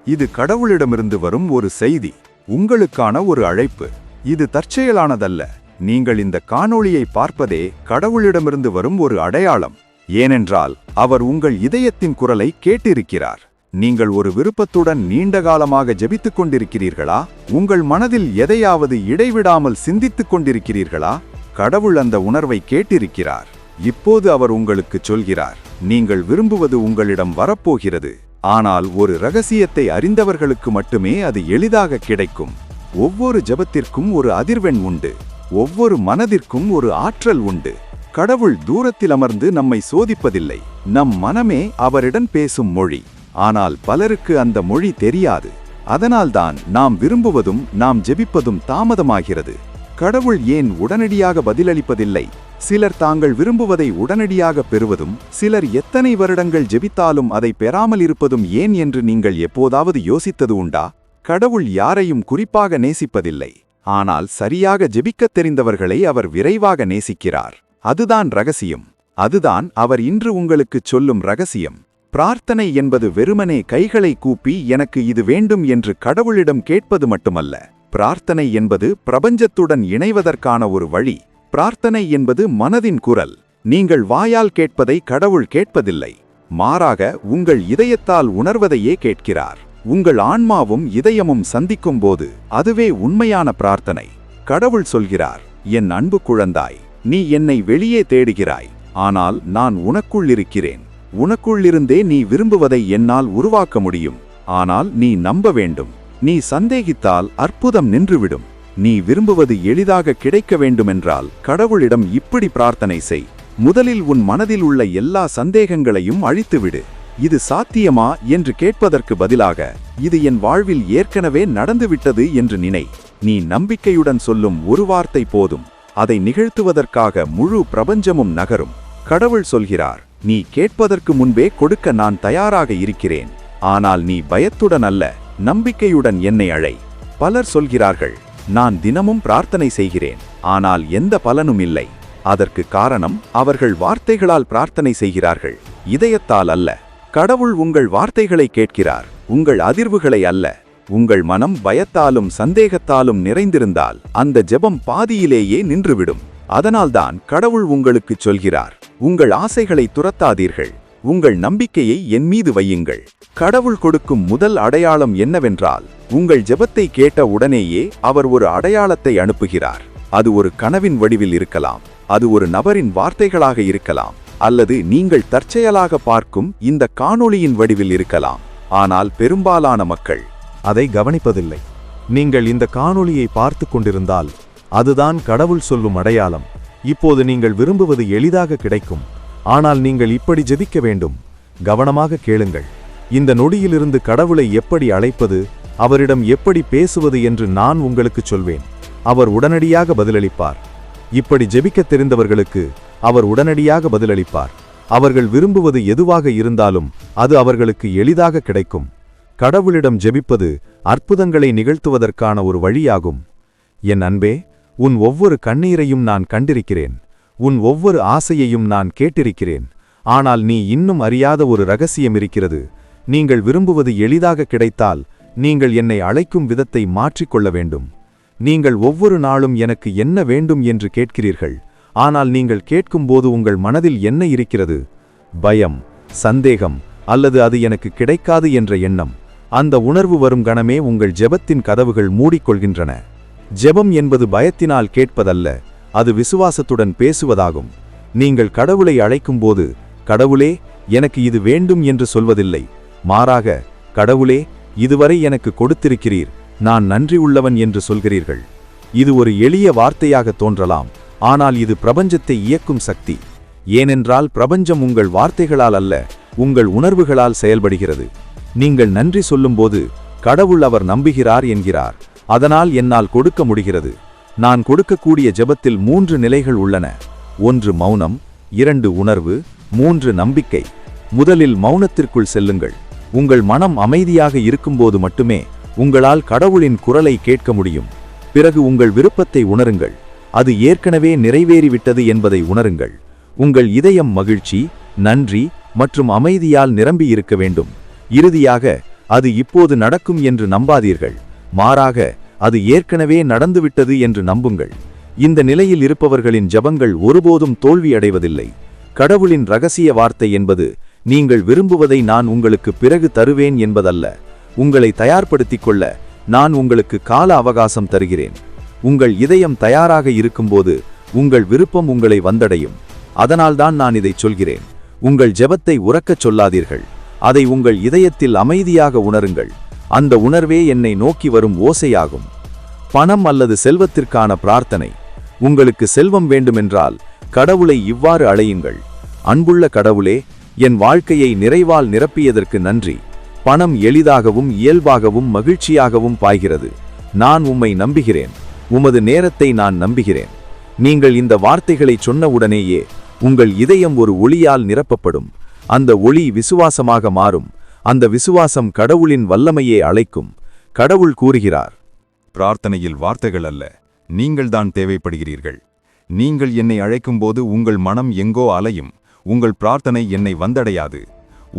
இது கடவுளிடமிருந்து வரும் ஒரு செய்தி, உங்களுக்கான ஒரு அழைப்பு. இது தற்செயலானதல்ல. நீங்கள் இந்த காணொளியை பார்ப்பதே கடவுளிடமிருந்து வரும் ஒரு அடையாளம். ஏனென்றால் அவர் உங்கள் இதயத்தின் குரலை கேட்டிருக்கிறார். நீங்கள் ஒரு விருப்பத்துடன் நீண்டகாலமாக ஜெபித்துக் கொண்டிருக்கிறீர்களா? உங்கள் மனதில் எதையாவது இடைவிடாமல் சிந்தித்துக் கொண்டிருக்கிறீர்களா? கடவுள் அந்த உணர்வை கேட்டிருக்கிறார். இப்போது அவர் உங்களுக்கு சொல்கிறார், நீங்கள் விரும்புவது உங்களிடம் வரப்போகிறது. ஆனால் ஒரு இரகசியத்தை அறிந்தவர்களுக்கு மட்டுமே அது எளிதாக கிடைக்கும். ஒவ்வொரு ஜெபத்திற்கும் ஒரு அதிர்வெண் உண்டு. ஒவ்வொரு மனதிற்கும் ஒரு ஆற்றல் உண்டு. கடவுள் தூரத்தில் அமர்ந்து நம்மை சோதிப்பதில்லை. நம் மனமே அவரிடம் பேசும் மொழி. ஆனால் பலருக்கு அந்த மொழி தெரியாது. அதனால்தான் நாம் விரும்புவதும் நாம் ஜெபிப்பதும் தாமதமாகிறது. கடவுள் ஏன் உடனடியாக பதிலளிப்பதில்லை? சிலர் தாங்கள் விரும்புவதை உடனடியாக பெறுவதும், சிலர் எத்தனை வருடங்கள் ஜெபித்தாலும் அதை பெறாமல் இருப்பதும் ஏன் என்று நீங்கள் எப்போதாவது யோசித்தது உண்டா? கடவுள் யாரையும் குறிப்பாக நேசிப்பதில்லை. ஆனால் சரியாக ஜெபிக்கத் தெரிந்தவர்களை அவர் விரைவாக நேசிக்கிறார். அதுதான் ரகசியம். அதுதான் அவர் இன்று உங்களுக்குச் சொல்லும் ரகசியம். பிரார்த்தனை என்பது வெறுமனே கைகளை கூப்பி எனக்கு இது வேண்டும் என்று கடவுளிடம் கேட்பது மட்டுமல்ல. பிரார்த்தனை என்பது பிரபஞ்சத்துடன் இணைவதற்கான ஒரு வழி. பிரார்த்தனை என்பது மனதின் குரல். நீங்கள் வாயால் கேட்பதை கடவுள் கேட்பதில்லை. மாறாக உங்கள் இதயத்தால் உணர்வதையே கேட்கிறார். உங்கள் ஆன்மாவும் இதயமும் சந்திக்கும் போது அதுவே உண்மையான பிரார்த்தனை. கடவுள் சொல்கிறார், என் அன்பு குழந்தாய், நீ என்னை வெளியே தேடுகிறாய். ஆனால் நான் உனக்குள் இருக்கிறேன். உனக்குள்ளிருந்தே நீ விரும்புவதை என்னால் உருவாக்க முடியும். ஆனால் நீ நம்ப வேண்டும். நீ சந்தேகித்தால் அற்புதம் நின்றுவிடும். நீ விரும்புவது எளிதாக கிடைக்க வேண்டுமென்றால் கடவுளிடம் இப்படி பிரார்த்தனை செய். முதலில் உன் மனதில் உள்ள எல்லா சந்தேகங்களையும் அழித்துவிடு. இது சாத்தியமா என்று கேட்பதற்கு பதிலாக, இது என் வாழ்வில் ஏற்கனவே நடந்துவிட்டது என்று நினை. நீ நம்பிக்கையுடன் சொல்லும் ஒரு வார்த்தை போதும். அதை நிகழ்த்துவதற்காக முழு பிரபஞ்சமும் நகரும். கடவுள் சொல்கிறார், நீ கேட்பதற்கு முன்பே கொடுக்க நான் தயாராக இருக்கிறேன். ஆனால் நீ பயத்துடன் அல்ல, நம்பிக்கையுடன் என்னை அழை. பலர் சொல்கிறார்கள், நான் தினமும் பிரார்த்தனை செய்கிறேன், ஆனால் எந்த பலனும் இல்லை. அதற்கு காரணம், அவர்கள் வார்த்தைகளால் பிரார்த்தனை செய்கிறார்கள், இதயத்தால் அல்ல. கடவுள் உங்கள் வார்த்தைகளை கேட்கிறார், உங்கள் அதிர்வுகளை அல்ல. உங்கள் மனம் பயத்தாலும் சந்தேகத்தாலும் நிறைந்திருந்தால் அந்த ஜெபம் பாதியிலேயே நின்றுவிடும். அதனால்தான் கடவுள் உங்களுக்குச் சொல்கிறார், உங்கள் ஆசைகளை துரத்தாதீர்கள், உங்கள் நம்பிக்கையை என் மீது வையுங்கள். கடவுள் கொடுக்கும் முதல் அடையாளம் என்னவென்றால், உங்கள் ஜெபத்தை கேட்ட உடனேயே அவர் ஒரு அடையாளத்தை அனுப்புகிறார். அது ஒரு கனவின் வடிவில் இருக்கலாம், அது ஒரு நபரின் வார்த்தைகளாக இருக்கலாம், அல்லது நீங்கள் தற்செயலாக பார்க்கும் இந்த காணொளியின் வடிவில் இருக்கலாம். ஆனால் பெரும்பாலான மக்கள் அதை கவனிப்பதில்லை. நீங்கள் இந்த காணொளியை பார்த்து கொண்டிருந்தால் அதுதான் கடவுள் சொல்லும் அடையாளம். இப்போது நீங்கள் விரும்புவது எளிதாக கிடைக்கும். ஆனால் நீங்கள் இப்படி ஜெபிக்க வேண்டும். கவனமாக கேளுங்கள். இந்த நொடியிலிருந்து கடவுளை எப்படி அழைப்பது, அவரிடம் எப்படி பேசுவது என்று நான் உங்களுக்கு சொல்வேன். அவர் உடனடியாக பதிலளிப்பார். இப்படி ஜெபிக்கத் தெரிந்தவர்களுக்கு அவர் உடனடியாக பதிலளிப்பார். அவர்கள் விரும்புவது எதுவாக இருந்தாலும் அது அவர்களுக்கு எளிதாக கிடைக்கும். கடவுளிடம் ஜெபிப்பது அற்புதங்களை நிகழ்த்துவதற்கான ஒரு வழியாகும். என் அன்பே, உன் ஒவ்வொரு கண்ணீரையும் நான் கண்டிருக்கிறேன். உன் ஒவ்வொரு ஆசையையும் நான் கேட்டிருக்கிறேன். ஆனால் நீ இன்னும் அறியாத ஒரு இரகசியம் இருக்கிறது. நீங்கள் விரும்புவது எளிதாக கிடைத்தால் நீங்கள் என்னை அழைக்கும் விதத்தை மாற்றிக்கொள்ள வேண்டும். நீங்கள் ஒவ்வொரு நாளும் எனக்கு என்ன வேண்டும் என்று கேட்கிறீர்கள். ஆனால் நீங்கள் கேட்கும்போது உங்கள் மனதில் என்ன இருக்கிறது? பயம், சந்தேகம், அல்லது அது எனக்கு கிடைக்காது என்ற எண்ணம். அந்த உணர்வு வரும் கணமே உங்கள் ஜெபத்தின் கதவுகள் மூடிக்கொள்கின்றன. ஜெபம் என்பது பயத்தினால் கேட்பதல்ல, அது விசுவாசத்துடன் பேசுவதாகும். நீங்கள் கடவுளை அழைக்கும்போது, கடவுளே எனக்கு இது வேண்டும் என்று சொல்வதில்லை. மாறாக, கடவுளே இதுவரை எனக்கு கொடுத்திருக்கிறீர், நான் நன்றி உள்ளவன் என்று சொல்கிறீர்கள். இது ஒரு எளிய வார்த்தையாக தோன்றலாம், ஆனால் இது பிரபஞ்சத்தை இயக்கும் சக்தி. ஏனென்றால் பிரபஞ்சம் உங்கள் வார்த்தைகளால் அல்ல, உங்கள் உணர்வுகளால் செயல்படுகிறது. நீங்கள் நன்றி சொல்லும்போது கடவுள் அவர் நம்புகிறார் என்கிறார். அதனால் என்னால் கொடுக்க முடிகிறது. நான் கொடுக்கக்கூடிய ஜெபத்தில் 3 நிலைகள் உள்ளன. 1 மௌனம், 2 உணர்வு, 3 நம்பிக்கை. முதலில் மௌனத்திற்குள் செல்லுங்கள். உங்கள் மனம் அமைதியாக இருக்கும்போது மட்டுமே உங்களால் கடவுளின் குரலை கேட்க முடியும். பிறகு உங்கள் விருப்பத்தை உணருங்கள். அது ஏற்கனவே நிறைவேறிவிட்டது என்பதை உணருங்கள். உங்கள் இதயம் மகிழ்ச்சி, நன்றி மற்றும் அமைதியால் நிரம்பியிருக்க வேண்டும். இறுதியாக அது இப்போது நடக்கும் என்று நம்பாதீர்கள். மாறாக அது ஏற்கனவே நடந்துவிட்டது என்று நம்புங்கள். இந்த நிலையில் இருப்பவர்களின் ஜெபங்கள் ஒருபோதும் தோல்வியடைவதில்லை. கடவுளின் இரகசிய வார்த்தை என்பது நீங்கள் விரும்புவதை நான் உங்களுக்கு பிறகு தருவேன் என்பதல்ல. உங்களை தயார்படுத்திக் கொள்ள நான் உங்களுக்கு கால அவகாசம் தருகிறேன். உங்கள் இதயம் தயாராக இருக்கும்போது உங்கள் விருப்பம் உங்களை வந்தடையும். அதனால்தான் நான் இதைச் சொல்கிறேன். உங்கள் ஜெபத்தை உரக்கச் சொல்லாதீர்கள். அதை உங்கள் இதயத்தில் அமைதியாக உணருங்கள். அந்த உணர்வே என்னை நோக்கி வரும் ஓசையாகும். பணம் அல்லது செல்வத்திற்கான பிரார்த்தனை. உங்களுக்கு செல்வம் வேண்டுமென்றால் கடவுளை இவ்வாறு அழையுங்கள்: அன்புள்ள கடவுளே, என் வாழ்க்கையை நிறைவால் நிரப்பியதற்கு நன்றி. பணம் எளிதாகவும் இயல்பாகவும் மகிழ்ச்சியாகவும் பாய்கிறது. நான் உம்மை நம்புகிறேன். உமது நேரத்தை நான் நம்புகிறேன். நீங்கள் இந்த வார்த்தைகளை சொன்னவுடனேயே உங்கள் இதயம் ஒரு ஒளியால் நிரப்பப்படும். அந்த ஒளி விசுவாசமாக மாறும். அந்த விசுவாசம் கடவுளின் வல்லமையை அழைக்கும். கடவுள் கூறுகிறார்: பிரார்த்தனையில் வார்த்தைகள் அல்ல, நீங்கள்தான் தேவைப்படுகிறீர்கள். நீங்கள் என்னை அழைக்கும்போது உங்கள் மனம் எங்கோ அலையும். உங்கள் பிரார்த்தனை என்னை வந்தடையாது.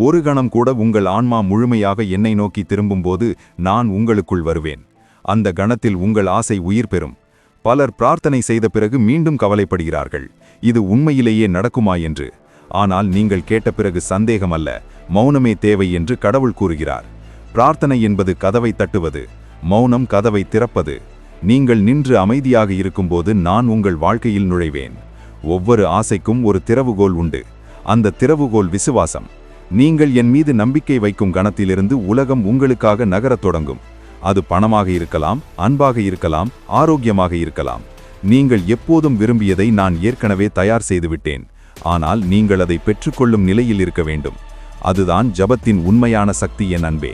ஒரு கணம் கூட உங்கள் ஆன்மா முழுமையாக என்னை நோக்கி திரும்பும்போது நான் உங்களுக்குள் வருவேன். அந்த கணத்தில் உங்கள் ஆசை உயிர் பெறும். பலர் பிரார்த்தனை செய்த பிறகு மீண்டும் கவலைப்படுகிறார்கள், இது உண்மையிலேயே நடக்குமா என்று. ஆனால் நீங்கள் கேட்ட பிறகு சந்தேகம் அல்ல, மௌனமே தேவை என்று கடவுள் கூறுகிறார். பிரார்த்தனை என்பது கதவை தட்டுவது, மௌனம் கதவை திறப்பது. நீங்கள் நின்று அமைதியாக இருக்கும்போது நான் உங்கள் வாழ்க்கையில் நுழைவேன். ஒவ்வொரு ஆசைக்கும் ஒரு திறவுகோல் உண்டு. அந்த திறவுகோல் விசுவாசம். நீங்கள் என் மீது நம்பிக்கை வைக்கும் கணத்திலிருந்து உலகம் உங்களுக்காக நகரத் தொடங்கும். அது பணமாக இருக்கலாம், அன்பாக இருக்கலாம், ஆரோக்கியமாக இருக்கலாம். நீங்கள் எப்போதும் விரும்பியதை நான் ஏற்கனவே தயார் செய்துவிட்டேன். ஆனால் நீங்கள் அதை பெற்றுக்கொள்ளும் நிலையில் இருக்க வேண்டும். அதுதான் ஜெபத்தின் உண்மையான சக்தி. என் அன்பே,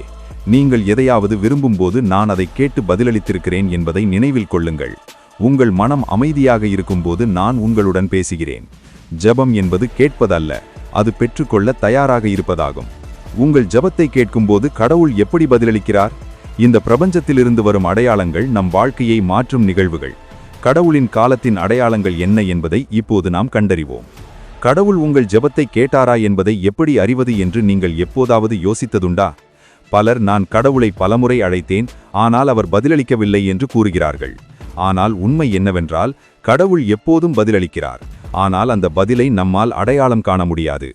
நீங்கள் எதையாவது விரும்பும்போது நான் அதை கேட்டு பதிலளித்திருக்கிறேன் என்பதை நினைவில் கொள்ளுங்கள். உங்கள் மனம் அமைதியாக இருக்கும்போது நான் உங்களுடன் பேசுகிறேன். ஜெபம் என்பது கேட்பதல்ல, அது பெற்றுக்கொள்ள தயாராக இருப்பதாகும். உங்கள் ஜெபத்தை கேட்கும்போது கடவுள் எப்படி பதிலளிக்கிறார்? இந்த பிரபஞ்சத்திலிருந்து வரும் அடையாளங்கள் நம் வாழ்க்கையை மாற்றும் நிகழ்வுகள். கடவுளின் காலத்தின் அடையாளங்கள் என்ன என்பதை இப்போது நாம் கண்டறிவோம். கடவுள் உங்கள் ஜெபத்தை கேட்டாரா என்பதை எப்படி அறிவது என்று நீங்கள் எப்போதாவது யோசித்ததுண்டா? பலர் நான் கடவுளை பலமுறை அழைத்தேன், ஆனால் அவர் பதிலளிக்கவில்லை என்று கூறுகிறார்கள். ஆனால் உண்மை என்னவென்றால் கடவுள் எப்போதும் பதிலளிக்கிறார். ஆனால் அந்த பதிலை நம்மால் அடையாளம் காண முடியாது.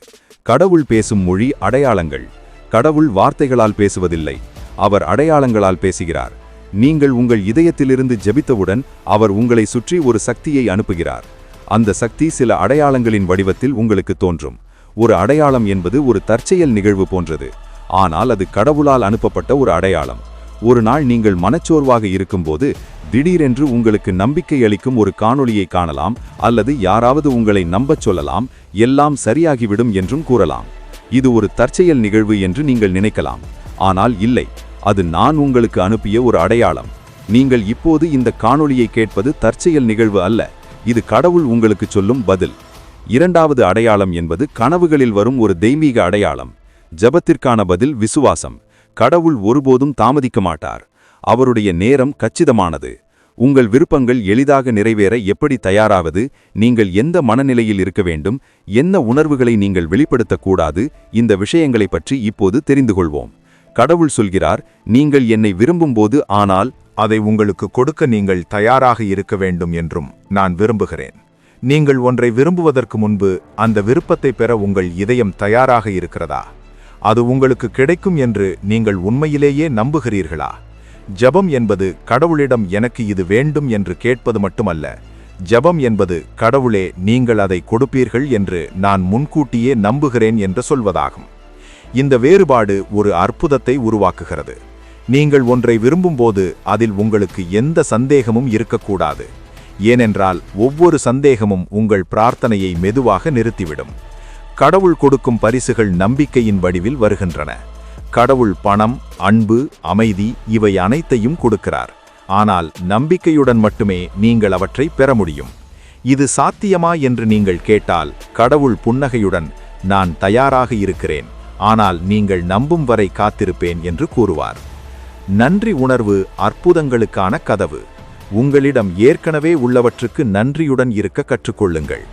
கடவுள் பேசும் மொழி அடையாளங்கள். கடவுள் வார்த்தைகளால் பேசுவதில்லை, அவர் அடையாளங்களால் பேசுகிறார். நீங்கள் உங்கள் இதயத்திலிருந்து ஜெபித்தவுடன் அவர் உங்களை சுற்றி ஒரு சக்தியை அனுப்புகிறார். அந்த சக்தி சில அடையாளங்களின் வடிவத்தில் உங்களுக்கு தோன்றும். ஒரு அடையாளம் என்பது ஒரு தற்செயல் நிகழ்வு போன்றது, ஆனால் அது கடவுளால் அனுப்பப்பட்ட ஒரு அடையாளம். ஒரு நாள் நீங்கள் மனச்சோர்வாக இருக்கும்போது திடீரென்று உங்களுக்கு நம்பிக்கை அளிக்கும் ஒரு காணொளியை காணலாம், அல்லது யாராவது உங்களை நம்பச் சொல்லலாம், எல்லாம் சரியாகிவிடும் என்றும் கூறலாம். இது ஒரு தற்செயல் நிகழ்வு என்று நீங்கள் நினைக்கலாம். ஆனால் இல்லை, அது நான் உங்களுக்கு அனுப்பிய ஒரு அடையாளம். நீங்கள் இப்போது இந்த காணொளியை கேட்பது தற்செயல் நிகழ்வு அல்ல, இது கடவுள் உங்களுக்கு சொல்லும் பதில். இரண்டாவது அடையாளம் என்பது கனவுகளில் வரும் ஒரு தெய்வீக அடையாளம். ஜெபத்திற்கான பதில் விசுவாசம். கடவுள் ஒருபோதும் தாமதிக்க மாட்டார். அவருடைய நேரம் கச்சிதமானது. உங்கள் விருப்பங்கள் எளிதாக நிறைவேற எப்படி தயாராவது, நீங்கள் எந்த மனநிலையில் இருக்க வேண்டும், என்ன உணர்வுகளை நீங்கள் வெளிப்படுத்தக்கூடாது, இந்த விஷயங்களை பற்றி இப்போது தெரிந்து கொள்வோம். கடவுள் சொல்கிறார், நீங்கள் என்னை விரும்பும்போது, ஆனால் அதை உங்களுக்கு கொடுக்க நீங்கள் தயாராக இருக்க வேண்டும் என்றும் நான் விரும்புகிறேன். நீங்கள் ஒன்றை விரும்புவதற்கு முன்பு அந்த விருப்பத்தை பெற உங்கள் இதயம் தயாராக இருக்கிறதா? அது உங்களுக்கு கிடைக்கும் என்று நீங்கள் உண்மையிலேயே நம்புகிறீர்களா? ஜெபம் என்பது கடவுளிடம் எனக்கு இது வேண்டும் என்று கேட்பது மட்டுமல்ல. ஜெபம் என்பது கடவுளே, நீங்கள் அதை கொடுப்பீர்கள் என்று நான் முன்கூட்டியே நம்புகிறேன் என்று சொல்வதாகும். இந்த வேறுபாடு ஒரு அற்புதத்தை உருவாக்குகிறது. நீங்கள் ஒன்றை விரும்பும்போது அதில் உங்களுக்கு எந்த சந்தேகமும் இருக்கக்கூடாது. ஏனென்றால் ஒவ்வொரு சந்தேகமும் உங்கள் பிரார்த்தனையை மெதுவாக நிறுத்திவிடும். கடவுள் கொடுக்கும் பரிசுகள் நம்பிக்கையின் வடிவில் வருகின்றன. கடவுள் பணம், அன்பு, அமைதி இவை அனைத்தையும் கொடுக்கிறார். ஆனால் நம்பிக்கையுடன் மட்டுமே நீங்கள் அவற்றை பெற முடியும். இது சாத்தியமா என்று நீங்கள் கேட்டால் கடவுள் புன்னகையுடன், நான் தயாராக இருக்கிறேன், ஆனால் நீங்கள் நம்பும் வரை காத்திருப்பேன் என்று கூறுவார். நன்றி உணர்வு அற்புதங்களுக்கான கதவு. உங்களிடம் ஏற்கனவே உள்ளவற்றுக்கு நன்றியுடன் இருக்க கற்றுக்கொள்ளுங்கள்.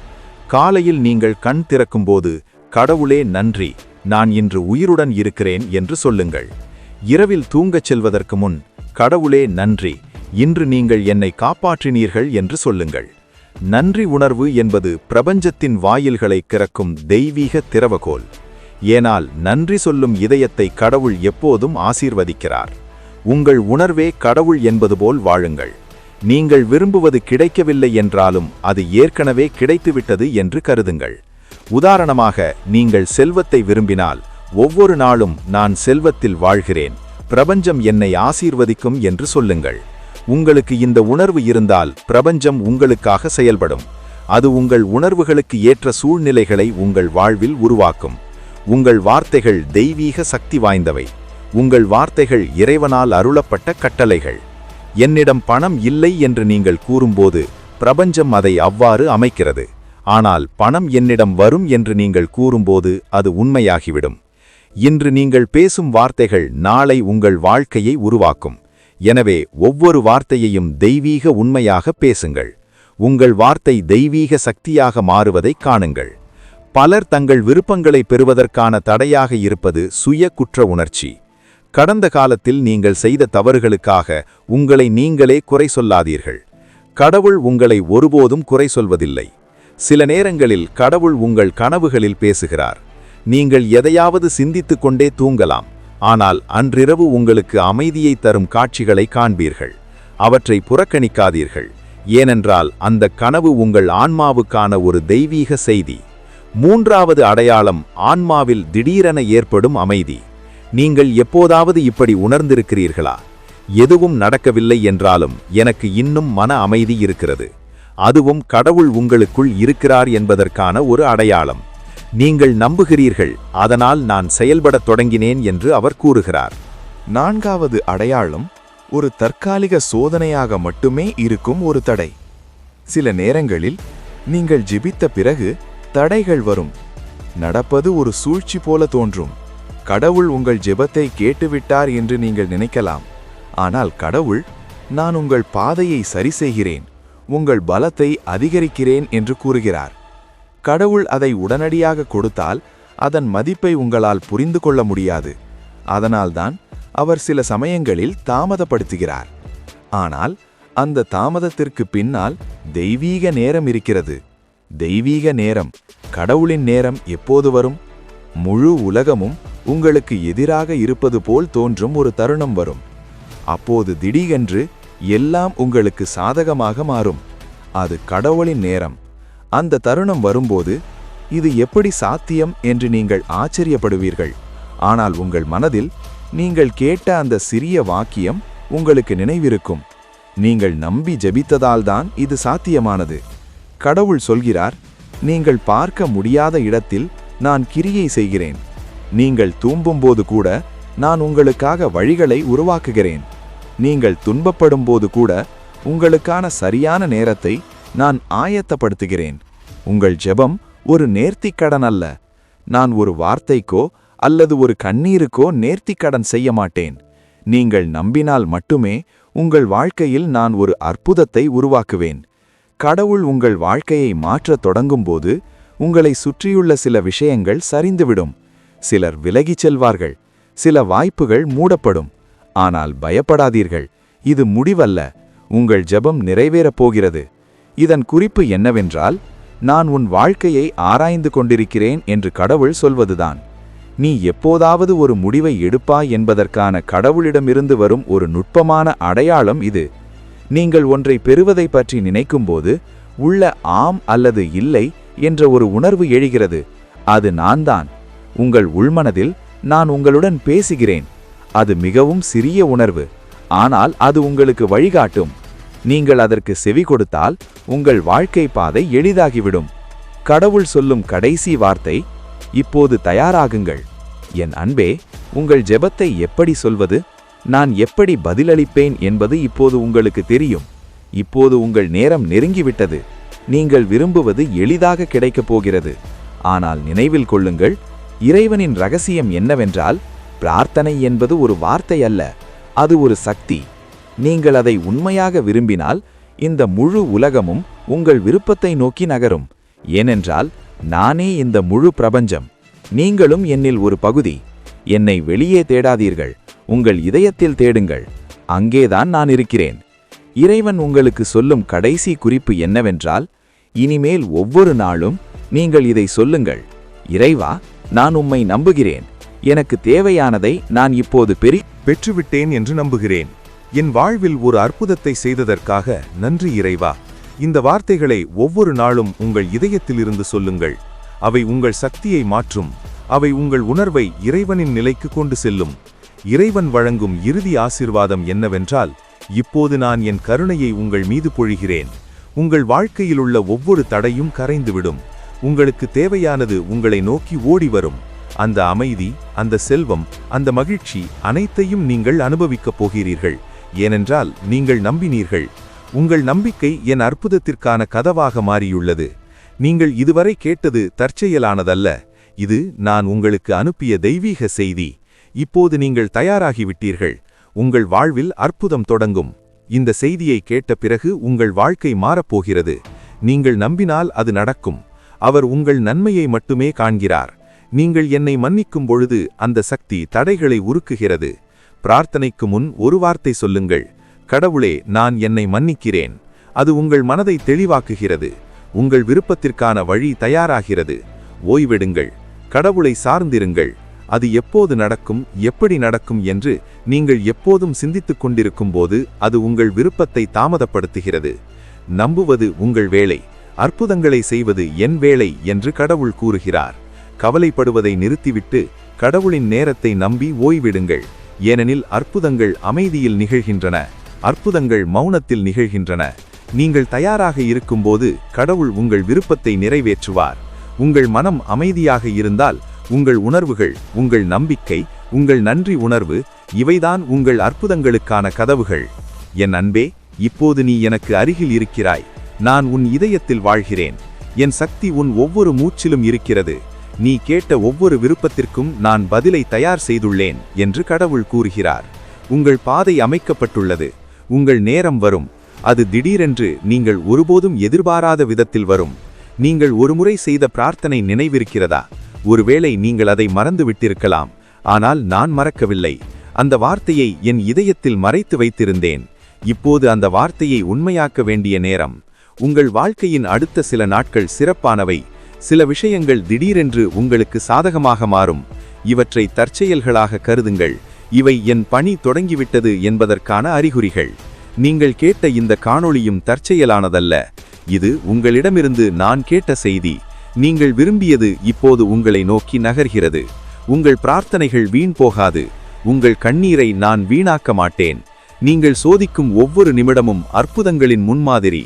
காலையில் நீங்கள் கண் திறக்கும்போது, கடவுளே நன்றி, நான் இன்று உயிருடன் இருக்கிறேன் என்று சொல்லுங்கள். இரவில் தூங்கச் செல்வதற்கு முன், கடவுளே நன்றி, இன்று நீங்கள் என்னை காப்பாற்றினீர்கள் என்று சொல்லுங்கள். நன்றி உணர்வு என்பது பிரபஞ்சத்தின் வாயில்களை திறக்கும் தெய்வீக திறவுகோல். ஏனால் நன்றி சொல்லும் இதயத்தை கடவுள் எப்போதும் ஆசீர்வதிக்கிறார். உங்கள் உணர்வே கடவுள் என்பது போல் வாழுங்கள். நீங்கள் விரும்புவது கிடைக்கவில்லை என்றாலும் அது ஏற்கனவே கிடைத்துவிட்டது என்று கருதுங்கள். உதாரணமாக, நீங்கள் செல்வத்தை விரும்பினால் ஒவ்வொரு நாளும் நான் செல்வத்தில் வாழ்கிறேன், பிரபஞ்சம் என்னை ஆசீர்வதிக்கும் என்று சொல்லுங்கள். உங்களுக்கு இந்த உணர்வு இருந்தால் பிரபஞ்சம் உங்களுக்காக செயல்படும். அது உங்கள் உணர்வுகளுக்கு ஏற்ற சூழ்நிலைகளை உங்கள் வாழ்வில் உருவாக்கும். உங்கள் வார்த்தைகள் தெய்வீக சக்தி வாய்ந்தவை. உங்கள் வார்த்தைகள் இறைவனால் அருளப்பட்ட கட்டளைகள். என்னிடம் பணம் இல்லை என்று நீங்கள் கூறும்போது பிரபஞ்சம் அதை அவ்வாறு அமைக்கிறது. ஆனால் பணம் என்னிடம் வரும் என்று நீங்கள் கூறும்போது அது உண்மையாகிவிடும். இன்று நீங்கள் பேசும் வார்த்தைகள் நாளை உங்கள் வாழ்க்கையை உருவாக்கும். எனவே ஒவ்வொரு வார்த்தையையும் தெய்வீக உண்மையாக பேசுங்கள். உங்கள் வார்த்தை தெய்வீக சக்தியாக மாறுவதை காணுங்கள். பலர் தங்கள் விருப்பங்களை பெறுவதற்கான தடையாக இருப்பது சுய குற்ற உணர்ச்சி. கடந்த காலத்தில் நீங்கள் செய்த தவறுகளுக்காக உங்களை நீங்களே குறை சொல்லாதீர்கள். கடவுள் உங்களை ஒருபோதும் குறை சொல்வதில்லை. சில நேரங்களில் கடவுள் உங்கள் கனவுகளில் பேசுகிறார். நீங்கள் எதையாவது சிந்தித்துக் கொண்டே தூங்கலாம், ஆனால் அன்றிரவு உங்களுக்கு அமைதியை தரும் காட்சிகளை காண்பீர்கள். அவற்றை புறக்கணிக்காதீர்கள், ஏனென்றால் அந்த கனவு உங்கள் ஆன்மாவுக்கான ஒரு தெய்வீக செய்தி. மூன்றாவது அடையாளம் ஆன்மாவில் திடீரென ஏற்படும் அமைதி. நீங்கள் எப்போதாவது இப்படி உணர்ந்திருக்கிறீர்களா? எதுவும் நடக்கவில்லை என்றாலும் எனக்கு இன்னும் மன அமைதி இருக்கிறது. அதுவும் கடவுள் உங்களுக்குள் இருக்கிறார் என்பதற்கான ஒரு அடையாளம். நீங்கள் நம்புகிறீர்கள், அதனால் நான் செயல்படத் தொடங்கினேன் என்று அவர் கூறுகிறார். நான்காவது அடையாளம் ஒரு தற்காலிக சோதனையாக மட்டுமே இருக்கும் ஒரு தடை. சில நேரங்களில் நீங்கள் ஜெபித்த பிறகு தடைகள் வரும். நடப்பது ஒரு சூழ்ச்சி போல தோன்றும். கடவுள் உங்கள் ஜெபத்தை கேட்டுவிட்டார் என்று நீங்கள் நினைக்கலாம். ஆனால் கடவுள், நான் உங்கள் பாதையை சரி செய்கிறேன், உங்கள் பலத்தை அதிகரிக்கிறேன் என்று கூறுகிறார். கடவுள் அதை உடனடியாக கொடுத்தால் அதன் மதிப்பை உங்களால் புரிந்து கொள்ள முடியாது. அதனால்தான் அவர் சில சமயங்களில் தாமதப்படுத்துகிறார். ஆனால் அந்த தாமதத்திற்கு பின்னால் தெய்வீக நேரம் இருக்கிறது. தெய்வீக நேரம், கடவுளின் நேரம் எப்போது வரும்? முழு உலகமும் உங்களுக்கு எதிராக இருப்பது போல் தோன்றும் ஒரு தருணம் வரும். அப்போது திடீரென்று எல்லாம் உங்களுக்கு சாதகமாக மாறும். அது கடவுளின் நேரம். அந்த தருணம் வரும்போது இது எப்படி சாத்தியம் என்று நீங்கள் ஆச்சரியப்படுவீர்கள். ஆனால் உங்கள் மனதில் நீங்கள் கேட்ட அந்த சிறிய வாக்கியம் உங்களுக்கு நினைவிருக்கும். நீங்கள் நம்பி ஜெபித்ததால்தான் இது சாத்தியமானது. கடவுள் சொல்கிறார், நீங்கள் பார்க்க முடியாத இடத்தில் நான் கிரியை செய்கிறேன். நீங்கள் தூம்பும்போது கூட நான் உங்களுக்காக வழிகளை உருவாக்குகிறேன். நீங்கள் துன்பப்படும்போது கூட உங்களுக்கான சரியான நேரத்தை நான் ஆயத்தப்படுத்துகிறேன். உங்கள் ஜெபம் ஒரு நேர்த்திக்கடன் அல்ல. நான் ஒரு வார்த்தைக்கோ அல்லது ஒரு கண்ணீருக்கோ நேர்த்திக்கடன் செய்ய மாட்டேன். நீங்கள் நம்பினால் மட்டுமே உங்கள் வாழ்க்கையில் நான் ஒரு அற்புதத்தை உருவாக்குவேன். கடவுள் உங்கள் வாழ்க்கையை மாற்றத் தொடங்கும்போது உங்களை சுற்றியுள்ள சில விஷயங்கள் சரிந்துவிடும். சிலர் விலகிச் செல்வார்கள், சில வாய்ப்புகள் மூடப்படும். ஆனால் பயப்படாதீர்கள், இது முடிவல்ல. உங்கள் ஜெபம் நிறைவேறப் போகிறது. இதன் குறிப்பு என்னவென்றால், நான் உன் வாழ்க்கையை ஆராய்ந்து கொண்டிருக்கிறேன் என்று கடவுள் சொல்வதுதான். நீ எப்போதாவது ஒரு முடிவை எடுப்பாய் என்பதற்கான கடவுளிடமிருந்து வரும் ஒரு நுட்பமான அடையாளம் இது. நீங்கள் ஒன்றை பெறுவதை பற்றி நினைக்கும்போது உள்ள ஆம் அல்லது இல்லை என்ற ஒரு உணர்வு எழுகிறது. அது நான்தான். உங்கள் உள்மனதில் நான் உங்களுடன் பேசுகிறேன். அது மிகவும் சிறிய உணர்வு, ஆனால் அது உங்களுக்கு வழிகாட்டும். நீங்கள் அதற்கு செவி கொடுத்தால் உங்கள் வாழ்க்கை பாதை எளிதாகிவிடும். கடவுள் சொல்லும் கடைசி வார்த்தை, இப்போது தயாராகுங்கள். என் அன்பே, உங்கள் ஜெபத்தை எப்படி சொல்வது, நான் எப்படி பதிலளிப்பேன் என்பது இப்போது உங்களுக்கு தெரியும். இப்போது உங்கள் நேரம் நெருங்கிவிட்டது. நீங்கள் விரும்புவது எளிதாக கிடைக்கப் போகிறது. ஆனால் நினைவில் கொள்ளுங்கள், இறைவனின் ரகசியம் என்னவென்றால், பிரார்த்தனை என்பது ஒரு வார்த்தை அல்ல, அது ஒரு சக்தி. நீங்கள் அதை உண்மையாக விரும்பினால் இந்த முழு உலகமும் உங்கள் விருப்பத்தை நோக்கி நகரும். ஏனென்றால் நானே இந்த முழு பிரபஞ்சம். நீங்களும் என்னில் ஒரு பகுதி. என்னை வெளியே தேடாதீர்கள், உங்கள் இதயத்தில் தேடுங்கள், அங்கேதான் நான் இருக்கிறேன். இறைவன் உங்களுக்கு சொல்லும் கடைசி குறிப்பு என்னவென்றால், இனிமேல் ஒவ்வொரு நாளும் நீங்கள் இதை சொல்லுங்கள்: இறைவா, நான் உம்மை நம்புகிறேன். எனக்கு தேவையானதை நான் இப்போது பெற்றுவிட்டேன் என்று நம்புகிறேன். என் வாழ்வில் ஒரு அற்புதத்தை செய்ததற்காக நன்றி இறைவா. இந்த வார்த்தைகளை ஒவ்வொரு நாளும் உங்கள் இதயத்திலிருந்து சொல்லுங்கள். அவை உங்கள் சக்தியை மாற்றும். அவை உங்கள் உணர்வை இறைவனின் நிலைக்கு கொண்டு செல்லும். இறைவன் வழங்கும் இறுதி ஆசீர்வாதம் என்னவென்றால், இப்போது நான் என் கருணையை உங்கள் மீது பொழிகிறேன். உங்கள் வாழ்க்கையிலுள்ள ஒவ்வொரு தடையும் கரைந்துவிடும். உங்களுக்கு தேவையானது உங்களை நோக்கி ஓடி வரும். அந்த அமைதி, அந்த செல்வம், அந்த மகிழ்ச்சி அனைத்தையும் நீங்கள் அனுபவிக்கப் போகிறீர்கள். ஏனென்றால் நீங்கள் நம்பினீர்கள். உங்கள் நம்பிக்கை என் அற்புதத்திற்கான கதவாக மாறியுள்ளது. நீங்கள் இதுவரை கேட்டது தற்செயலானதல்ல. இது நான் உங்களுக்கு அனுப்பிய தெய்வீக செய்தி. இப்போது நீங்கள் தயாராகிவிட்டீர்கள். உங்கள் வாழ்வில் அற்புதம் தொடங்கும். இந்த செய்தியை கேட்ட பிறகு உங்கள் வாழ்க்கை மாறப்போகிறது. நீங்கள் நம்பினால் அது நடக்கும். அவர் உங்கள் நன்மையை மட்டுமே காண்கிறார். நீங்கள் என்னை மன்னிக்கும் பொழுது அந்த சக்தி தடைகளை உருக்குகிறது. பிரார்த்தனைக்கு முன் ஒரு வார்த்தை சொல்லுங்கள்: கடவுளே, நான் என்னை மன்னிக்கிறேன். அது உங்கள் மனதை தெளிவாக்குகிறது. உங்கள் விருப்பத்திற்கான வழி தயாராகிறது. ஓய்வெடுங்கள். கடவுளை சார்ந்திருங்கள். அது எப்போது நடக்கும், எப்படி நடக்கும் என்று நீங்கள் எப்போதும் சிந்தித்துக் கொண்டிருக்கும் போது அது உங்கள் விருப்பத்தை தாமதப்படுத்துகிறது. நம்புவது உங்கள் வேலை, அற்புதங்களை செய்வது என் வேலை என்று கடவுள் கூறுகிறார். கவலைப்படுவதை நிறுத்திவிட்டு கடவுளின் நேரத்தை நம்பி ஓய்விடுங்கள். ஏனெனில் அற்புதங்கள் அமைதியில் நிகழ்கின்றன. அற்புதங்கள் மௌனத்தில் நிகழ்கின்றன. நீங்கள் தயாராக இருக்கும்போது கடவுள் உங்கள் விருப்பத்தை நிறைவேற்றுவார். உங்கள் மனம் அமைதியாக இருந்தால் உங்கள் உணர்வுகள், உங்கள் நம்பிக்கை, உங்கள் நன்றி உணர்வு, இவைதான் உங்கள் அற்புதங்களுக்கான கதவுகள். என் அன்பே, இப்போது நீ எனக்கு அருகில் இருக்கிறாய். நான் உன் இதயத்தில் வாழ்கிறேன். என் சக்தி உன் ஒவ்வொரு மூச்சிலும் இருக்கிறது. நீ கேட்ட ஒவ்வொரு விருப்பத்திற்கும் நான் பதிலை தயார் செய்துள்ளேன் என்று கடவுள் கூறுகிறார். உங்கள் பாதை அமைக்கப்பட்டுள்ளது. உங்கள் நேரம் வரும். அது திடீரென்று நீங்கள் ஒருபோதும் எதிர்பாராத விதத்தில் வரும். நீங்கள் ஒருமுறை செய்த பிரார்த்தனை நினைவிருக்கிறதா? ஒருவேளை நீங்கள் அதை மறந்து விட்டிருக்கலாம். ஆனால் நான் மறக்கவில்லை. அந்த வார்த்தையை என் இதயத்தில் மறைத்து வைத்திருந்தேன். இப்போது அந்த வார்த்தையை உண்மையாக்க வேண்டிய நேரம். உங்கள் வாழ்க்கையின் அடுத்த சில நாட்கள் சிறப்பானவை. சில விஷயங்கள் திடீரென்று உங்களுக்கு சாதகமாக மாறும். இவற்றை தற்செயல்களாக கருதுங்கள். இவை என் பணி தொடங்கிவிட்டது என்பதற்கான அறிகுறிகள். நீங்கள் கேட்ட இந்த காணொளியும் தற்செயலானதல்ல. இது உங்களிடமிருந்து நான் கேட்ட செய்தி. நீங்கள் விரும்பியது இப்போது உங்களை நோக்கி நகர்கிறது. உங்கள் பிரார்த்தனைகள் வீண் போகாது. உங்கள் கண்ணீரை நான் வீணாக்க மாட்டேன். நீங்கள் சோதிக்கும் ஒவ்வொரு நிமிடமும் அற்புதங்களின் முன்மாதிரி.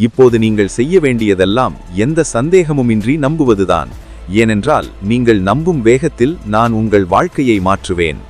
இப்போது நீங்கள் செய்ய வேண்டியதெல்லாம் எந்த சந்தேகமுமின்றி நம்புவதுதான். ஏனென்றால் நீங்கள் நம்பும் வேகத்தில் நான் உங்கள் வாழ்க்கையை மாற்றுவேன்.